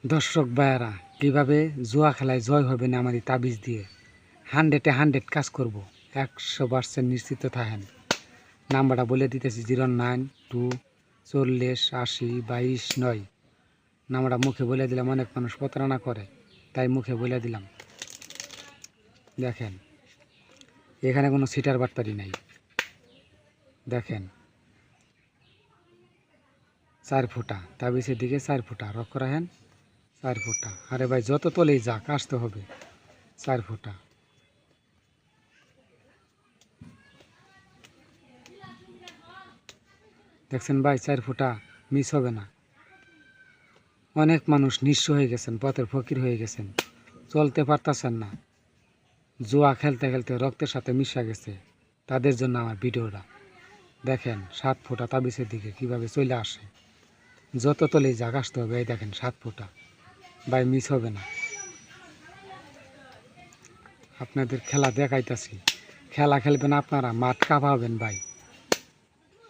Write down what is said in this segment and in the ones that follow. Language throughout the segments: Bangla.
দর্শক ভাইয়ারা, কিভাবে জুয়া খেলায় জয় হবে না আমার এই তাবিজ দিয়ে 100-এ 100 কাজ করব, 100% নিশ্চিত থাকেন। নাম্বারটা বলে দিতেছি 09240802229। নাম্বারটা মুখে বলে দিলাম, অনেক মানুষ প্রতারণা করে, তাই মুখে বলে দিলাম। দেখেন, এখানে কোনো সিটার বাটপারি নাই। দেখেন 4 ফুটা তাবিজের দিকে 4 ফুটা রক্ষ রাখেন, 4 ফুটা। আরে ভাই, যত তলেই যাক আসতে হবে 4 ফুটা। দেখছেন ভাই, 4 ফুটা মিস হবে না। অনেক মানুষ নিঃস্ব হয়ে গেছেন, পথের ফকির হয়ে গেছেন, চলতে পারতেছেন না, জুয়া খেলতে খেলতে রক্তের সাথে মিশা গেছে। তাদের জন্য আমার ভিডিওটা দেখেন। 7 ফুটা তাবিজের দিকে কিভাবে চলে আসে, যত তলেই যাক আসতে হবে। এই দেখেন 7 ফুটা, ভাই মিস হবে না। আপনাদের খেলা দেখাইতেছি, খেলা খেলবেন আপনারা, মাঠ কাঁপাবেন ভাই।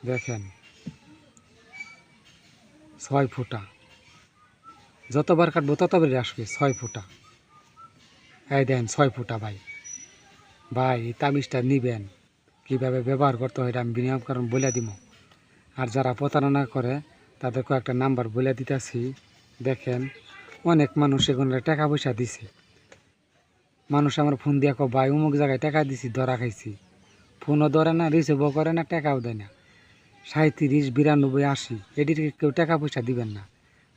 দেখেন 6 ফুটা, যতবার কাটবো ততবারই আসবে 6 ফুটা। এই দেন 6 ফুটা ভাই। ভাই এই তাবিজটা নিবেন, কীভাবে ব্যবহার করতে হয় এটা আমি বিনিয়োগ কারণ বলে দিব। আর যারা প্রতারণা করে তাদের কয়েকটা নাম্বার বলে দিতেছি। দেখেন, অনেক মানুষ এগুলো টাকা পয়সা দিছে। মানুষ আমার ফোন দিয়ে কো, ভাই অমুক জায়গায় টাকা দিছি, ধরা খাইছি। ফোনও ধরে না, রিসিভও করে না, টাকাও দেয় না। 37 92 80 এটির কেউ টাকা পয়সা দিবেন না।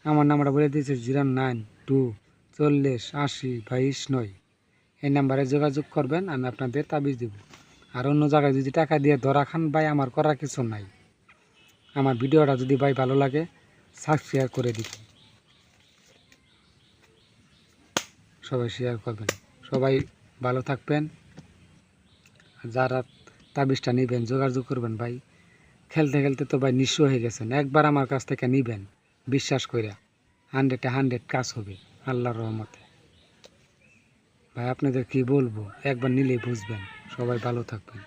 আমার নাম্বারটা বলে দিয়েছে 09240802229। এই নাম্বারে যোগাযোগ করবেন, আমি আপনাদের তাবিজ দেব। আর অন্য জায়গায় যদি টাকা দিয়ে ধরা খান ভাই, আমার করার কিছু নাই। আমার ভিডিওটা যদি ভাই ভালো লাগে সাবস্ক্রাইব করে দিবেন, সবাই শেয়ার করবেন। সবাই ভালো থাকবেন। যারা তাবিজটা নেবেন যোগাযোগ করবেন ভাই। খেলতে খেলতে তো ভাই নিঃস্ব হয়ে গেছেন, একবার আমার কাছ থেকে নেবেন, বিশ্বাস কইরা 100-এ 100 কাজ হবে আল্লাহর রহমতে। ভাই আপনাদের কি বলবো, একবার নিলেই বুঝবেন। সবাই ভালো থাকবেন।